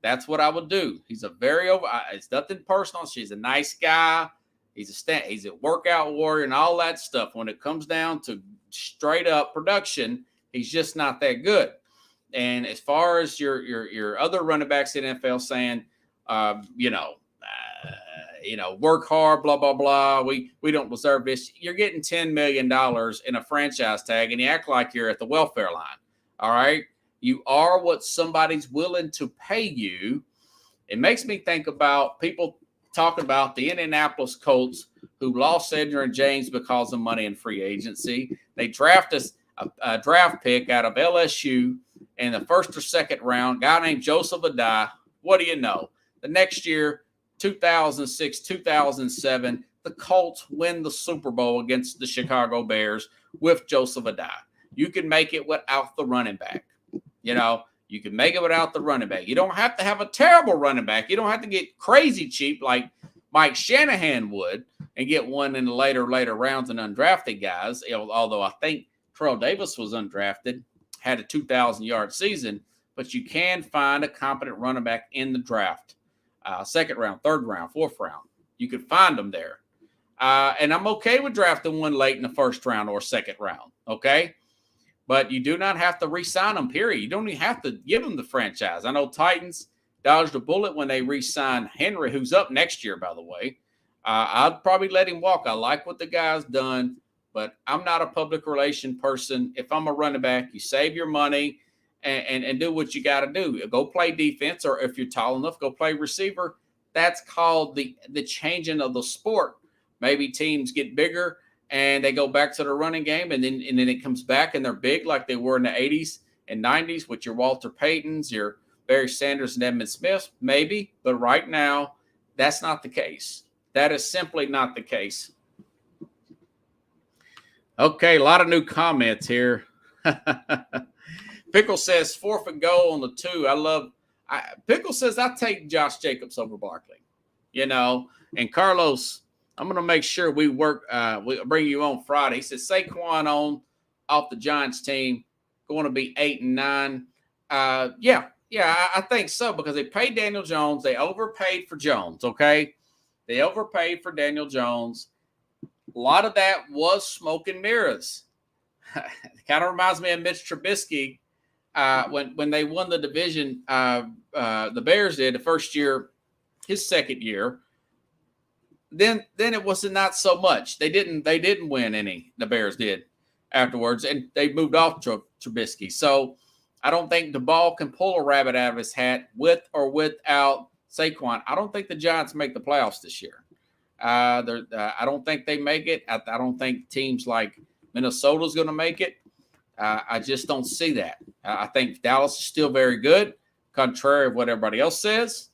that's what I would do. He's it's nothing personal. She's a nice guy. He's a workout warrior and all that stuff. When it comes down to straight up production, he's just not that good. And as far as your other running backs in the NFL saying, work hard, blah, blah, blah. We don't deserve this. You're getting $10 million in a franchise tag, and you act like you're at the welfare line. All right. You are what somebody's willing to pay you. It makes me think about people talking about the Indianapolis Colts who lost Edgerrin James because of money in free agency. They drafted a draft pick out of LSU in the first or second round, guy named Joseph Addai. What do you know? The next year, 2006, 2007, the Colts win the Super Bowl against the Chicago Bears with Joseph Addai. You can make it without the running back. You can make it without the running back. You don't have to have a terrible running back. You don't have to get crazy cheap like Mike Shanahan would and get one in the later rounds and undrafted guys, although I think Terrell Davis was undrafted. had a 2,000-yard season, but you can find a competent running back in the draft. Second round, third round, fourth round. You could find them there. And I'm okay with drafting one late in the first round or second round, okay? But you do not have to re-sign them, period. You don't even have to give them the franchise. I know Titans dodged a bullet when they re-signed Henry, who's up next year, by the way. I'd probably let him walk. I like what the guy's done, but I'm not a public relation person. If I'm a running back, you save your money and do what you got to do. Go play defense, or if you're tall enough, go play receiver. That's called the changing of the sport. Maybe teams get bigger and they go back to the running game, and then it comes back and they're big like they were in the 80s and 90s with your Walter Paytons, your Barry Sanders and Edmund Smith, maybe. But right now, that's not the case. That is simply not the case. Okay, a lot of new comments here. Pickle says 4th and goal on the 2. Pickle says I take Josh Jacobs over Barkley. And Carlos, I'm going to make sure we work. We'll bring you on Friday. He says Saquon on off the Giants team going to be 8 and 9. Yeah, I think so, because they paid Daniel Jones. They overpaid for Jones. Okay, they overpaid for Daniel Jones. A lot of that was smoke and mirrors. It kind of reminds me of Mitch Trubisky when they won the division. The Bears did the first year, his second year. Then it was not so much. They didn't win any. The Bears did afterwards, and they moved off Trubisky. So I don't think the ball can pull a rabbit out of his hat with or without Saquon. I don't think the Giants make the playoffs this year. I don't think they make it. I don't think teams like Minnesota's going to make it. I just don't see that. I think Dallas is still very good, contrary to what everybody else says.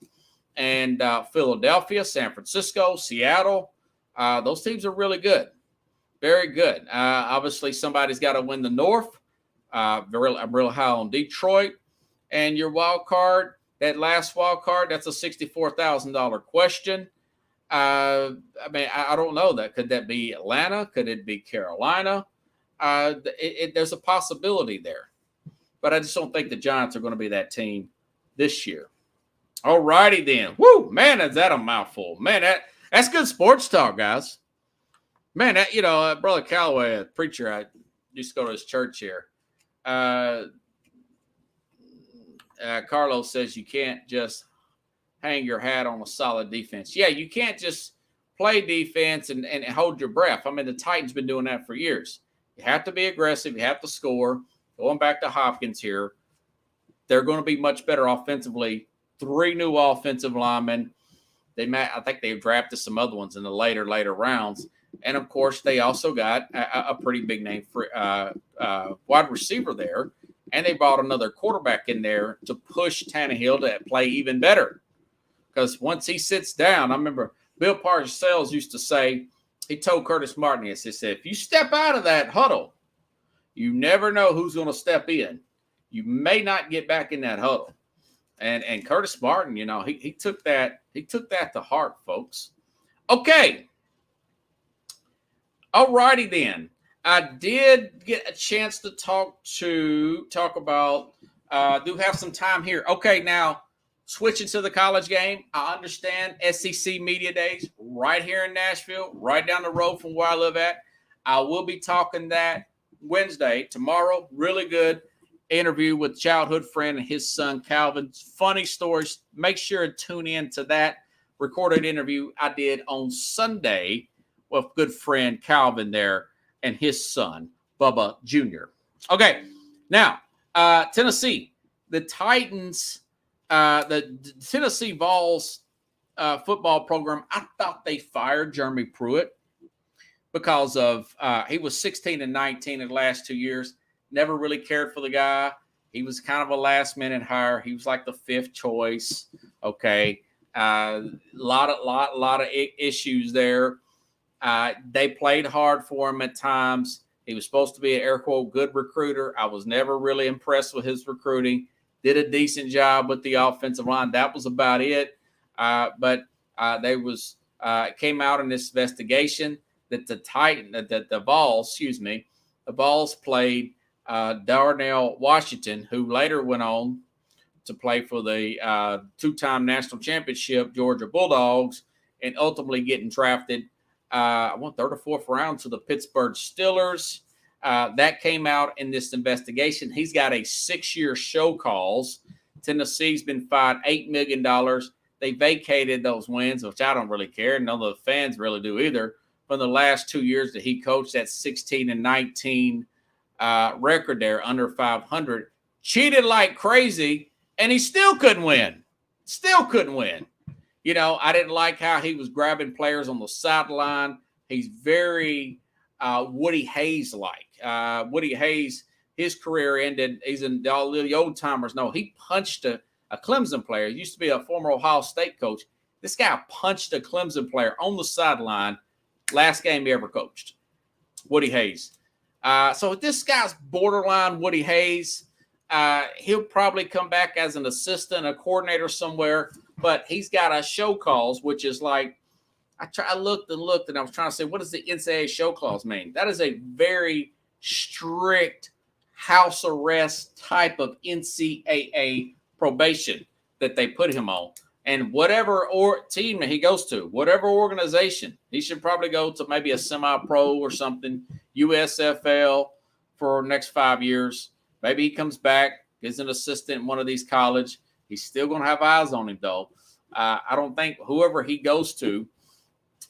And Philadelphia, San Francisco, Seattle, those teams are really good. Very good. Obviously, somebody's got to win the North. I'm real high on Detroit. And your wild card, that last wild card, that's a $64,000 question. I don't know that. Could that be Atlanta? Could it be Carolina? There's a possibility there. But I just don't think the Giants are going to be that team this year. All righty then. Woo, man, is that a mouthful? Man, that's good sports talk, guys. Man, Brother Calloway, a preacher, I used to go to his church here. Carlos says you can't just hang your hat on a solid defense. Yeah, you can't just play defense and hold your breath. I mean, the Titans been doing that for years. You have to be aggressive. You have to score. Going back to Hopkins here, they're going to be much better offensively. 3 new offensive linemen. I think they've drafted some other ones in the later rounds. And, of course, they also got a pretty big name for wide receiver there. And they brought another quarterback in there to push Tannehill to play even better. Because once he sits down, I remember Bill Parcells used to say, he told Curtis Martinez, he said, if you step out of that huddle, you never know who's going to step in. You may not get back in that huddle. And Curtis Martin, he took that to heart, folks. Okay. All righty then. I did get a chance to talk about do have some time here. Okay, now switching to the college game. I understand SEC Media Days right here in Nashville, right down the road from where I live at. I will be talking that Wednesday, tomorrow. Really good interview with childhood friend and his son Calvin. Funny stories. Make sure to tune in to that recorded interview I did on Sunday with good friend Calvin there and his son Bubba Jr. Okay, now Tennessee, the Titans, the Tennessee Vols football program. I thought they fired Jeremy Pruitt because of he was 16 and 19 in the last 2 years. Never really cared for the guy. He was kind of a last-minute hire. He was like the 5th choice. Okay, lot of issues there. They played hard for him at times. He was supposed to be an air quote good recruiter. I was never really impressed with his recruiting. Did a decent job with the offensive line. That was about it. But it came out in this investigation that the Vols played Darnell Washington, who later went on to play for the two-time national championship Georgia Bulldogs and ultimately getting drafted, third or fourth round to the Pittsburgh Steelers. That came out in this investigation. He's got a 6-year show cause. Tennessee's been fined $8 million. They vacated those wins, which I don't really care. None of the fans really do either. From the last 2 years that he coached, that 16-19 record there, under 500, cheated like crazy, and he still couldn't win. You know, I didn't like how he was grabbing players on the sideline. He's very Woody Hayes-like. Woody Hayes, his career ended. He's in all the old timers know he punched a Clemson player. He used to be a former Ohio State coach. This guy punched a Clemson player on the sideline last game he ever coached. Woody Hayes. So this guy's borderline Woody Hayes. He'll probably come back as an assistant, a coordinator somewhere, but he's got a show cause, which is like, I looked and I was trying to say, what does the NCAA show clause mean? That is a very strict house arrest type of NCAA probation that they put him on. And whatever team he goes to, whatever organization, he should probably go to maybe a semi-pro or something, USFL for the next 5 years. Maybe he comes back, is an assistant in one of these college. He's still going to have eyes on him, though. I don't think whoever he goes to,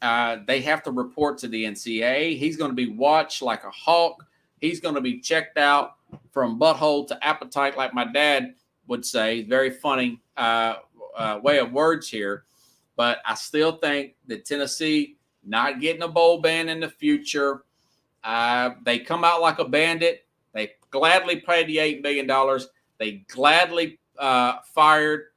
they have to report to the NCAA. He's going to be watched like a hawk. He's going to be checked out from butthole to appetite, like my dad would say. Very funny way of words here. But I still think that Tennessee not getting a bowl ban in the future. They come out like a bandit. They gladly paid the $8 million. They gladly fired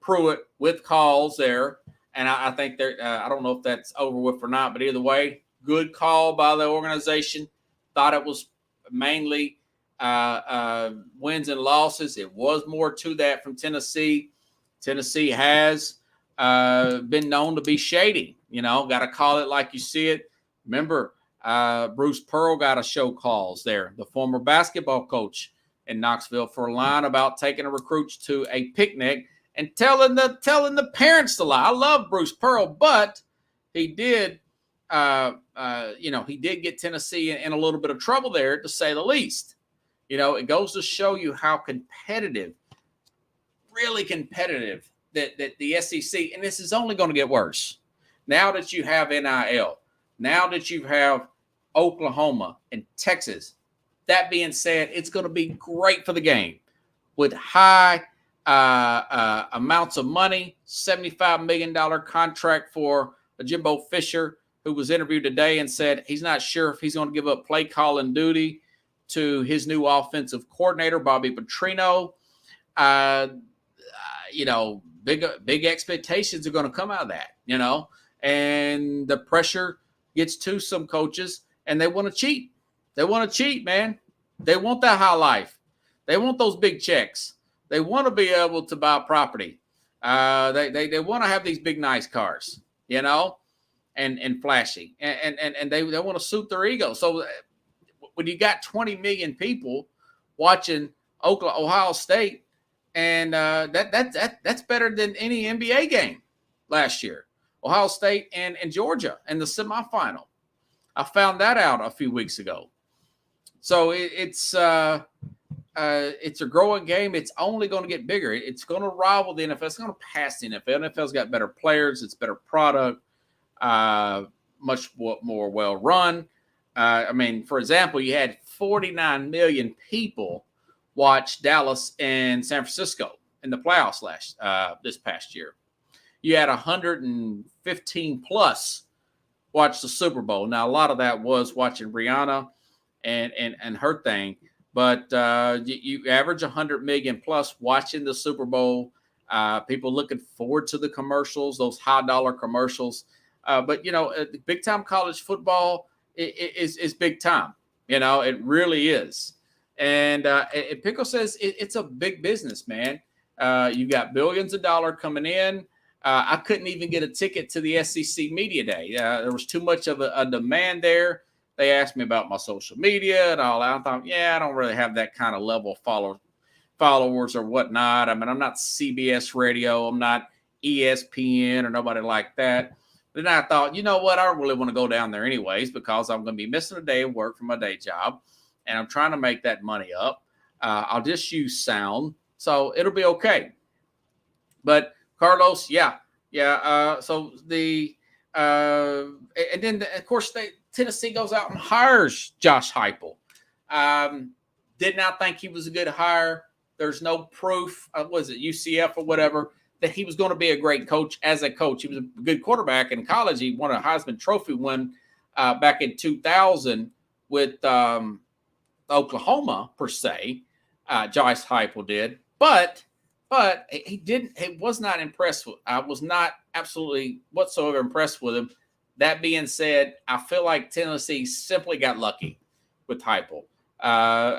Pruitt with calls there. And I think they're I don't know if that's over with or not, but either way, good call by the organization. Thought it was mainly wins and losses. It was more to that from Tennessee. Tennessee has been known to be shady. You know, got to call it like you see it. Remember, Bruce Pearl got a show calls there, the former basketball coach in Knoxville, for a line about taking the recruits to a picnic and telling the parents to lie. I love Bruce Pearl, but he did, he did get Tennessee in a little bit of trouble there, to say the least. You know, it goes to show you how competitive, really competitive, that the SEC, and this is only going to get worse. Now that you have NIL, now that you have Oklahoma and Texas, that being said, it's going to be great for the game with high amounts of money, $75 million contract for Jimbo Fisher, who was interviewed today and said he's not sure if he's going to give up play calling duty to his new offensive coordinator, Bobby Petrino. Big expectations are going to come out of that, you know, and the pressure gets to some coaches and they want to cheat. They want to cheat, man. They want that high life. They want those big checks. They want to be able to buy property. They want to have these big, nice cars, you know, and flashy, and they want to suit their ego. So when you got 20 million people watching Ohio State, and that's better than any NBA game last year. Ohio State and Georgia in the semifinal. I found that out a few weeks ago. So it's a growing game. It's only going to get bigger. It's going to rival the NFL. It's going to pass the NFL. NFL's got better players. It's better product. Much more well run. For example, you had 49 million people watch Dallas and San Francisco in the playoffs this past year. You had 115 plus watch the Super Bowl. Now, a lot of that was watching Rihanna and her thing, but you average 100 million plus watching the Super Bowl. People looking forward to the commercials, those high dollar commercials. But big time college football is big time. You know, it really is. And Pickle says it's a big business, man. You got billions of dollars coming in. I couldn't even get a ticket to the SEC Media Day. There was too much of a demand there. they asked me about my social media and all that. I thought, yeah, I don't really have that kind of level of followers or whatnot. I mean, I'm not CBS Radio. I'm not ESPN or nobody like that. Then I thought, you know what? I don't really want to go down there anyways because I'm going to be missing a day of work from my day job, and I'm trying to make that money up. I'll just use sound, so it'll be okay. But Carlos, yeah. So and then of course Tennessee goes out and hires Josh Heupel. Did not think he was a good hire. There's no proof. Was it UCF or whatever that he was going to be a great coach as a coach? He was a good quarterback in college. He won a Heisman Trophy win back in 2000 with Oklahoma per se. Josh Heupel did, but he didn't. He was not impressed with. I was not absolutely whatsoever impressed with him. That being said, I feel like Tennessee simply got lucky with Heupel.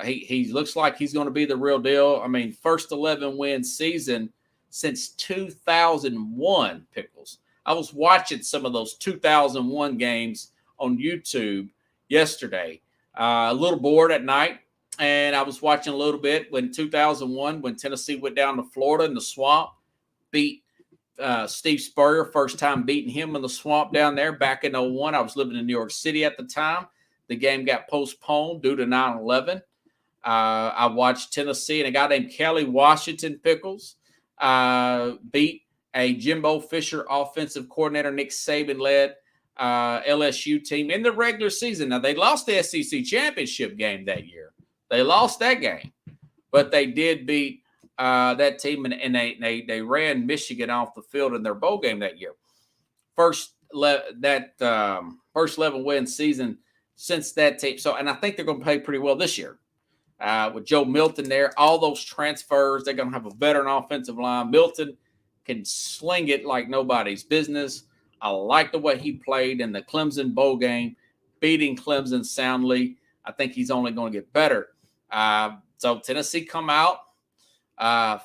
He looks like he's going to be the real deal. I mean, first 11 win season since 2001. Pickles. I was watching some of those 2001 games on YouTube yesterday. A little bored at night. And I was watching a little bit when 2001, when Tennessee went down to Florida in the swamp, beat Steve Spurrier, first time beating him in the swamp down there back in 01. I was living in New York City at the time. The game got postponed due to 9/11. I watched Tennessee and a guy named Kelly Washington Pickles beat a Jimbo Fisher offensive coordinator, Nick Saban-led LSU team in the regular season. Now, they lost the SEC championship game that year. They lost that game, but they did beat that team, and they ran Michigan off the field in their bowl game that year. First 11 win season since that team. So, and I think they're going to play pretty well this year with Joe Milton there. All those transfers, they're going to have a veteran offensive line. Milton can sling it like nobody's business. I like the way he played in the Clemson bowl game, beating Clemson soundly. I think he's only going to get better. So Tennessee come out,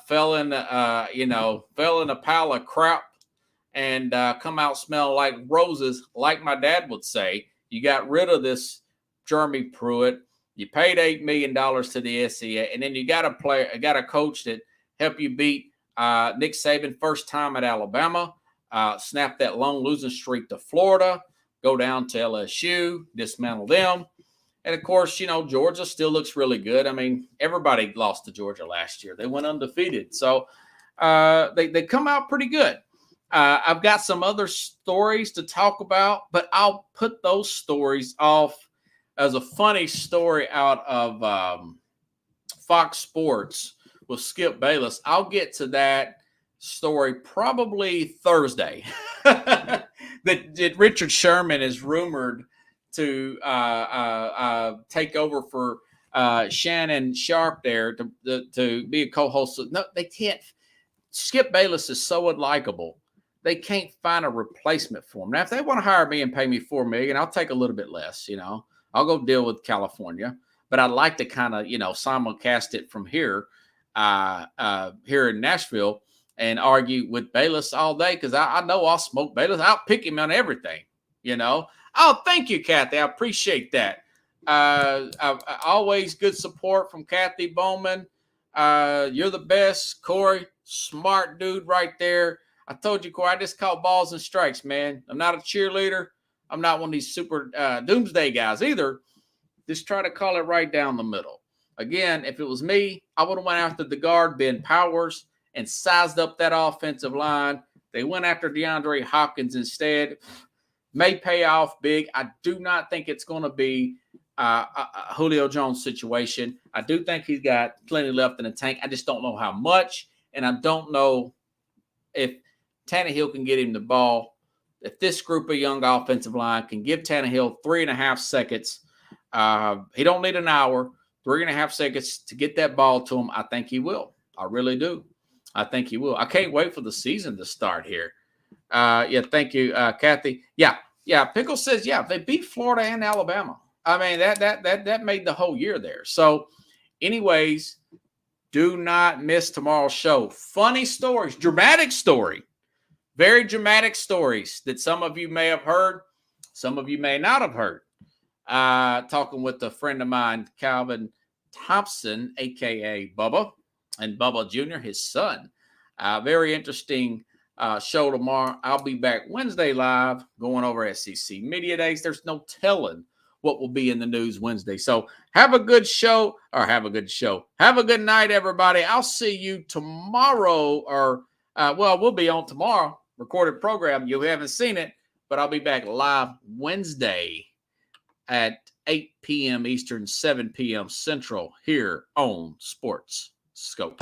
fell in a pile of crap, and come out smelling like roses, like my dad would say. You got rid of this Jeremy Pruitt. You paid $8 million to the SEC, and then you got a coach that helped you beat Nick Saban first time at Alabama, snap that long losing streak to Florida, go down to LSU, dismantle them. And, of course, Georgia still looks really good. I mean, everybody lost to Georgia last year. They went undefeated. So they come out pretty good. I've got some other stories to talk about, but I'll put those stories off as a funny story out of Fox Sports with Skip Bayless. I'll get to that story probably Thursday. that Richard Sherman is rumored to take over for Shannon Sharp there to be a co-host. No, they can't. Skip Bayless is so unlikable. They can't find a replacement for him. Now, if they want to hire me and pay me $4 million, I'll take a little bit less. I'll go deal with California. But I'd like to kind of simulcast it from here in Nashville and argue with Bayless all day because I know I'll smoke Bayless. I'll pick him on everything. Oh, thank you, Kathy. I appreciate that. Always good support from Kathy Bowman. You're the best, Corey. Smart dude right there. I told you, Corey, I just call balls and strikes, man. I'm not a cheerleader. I'm not one of these super doomsday guys either. Just try to call it right down the middle. Again, if it was me, I would have went after the guard, Ben Powers, and sized up that offensive line. They went after DeAndre Hopkins instead. May pay off big. I do not think it's going to be a Julio Jones situation. I do think he's got plenty left in the tank. I just don't know how much, and I don't know if Tannehill can get him the ball. If this group of young offensive line can give Tannehill 3.5 seconds, he don't need an hour, 3.5 seconds to get that ball to him, I think he will. I really do. I think he will. I can't wait for the season to start here. Thank you, Kathy. Yeah. Pickle says, they beat Florida and Alabama. I mean, that made the whole year there. So, anyways, do not miss tomorrow's show. Funny stories, dramatic story, very dramatic stories that some of you may have heard, some of you may not have heard. talking with a friend of mine, Calvin Thompson, a.k.a. Bubba, and Bubba Jr., his son. Very interesting show tomorrow. I'll be back Wednesday live going over SEC Media Days. There's no telling what will be in the news Wednesday. So have a good show, or have a good show. Have a good night, everybody. I'll see you tomorrow, or we'll be on tomorrow, recorded program. You haven't seen it, but I'll be back live Wednesday at 8 p.m. Eastern, 7 p.m. Central here on Sports Scope.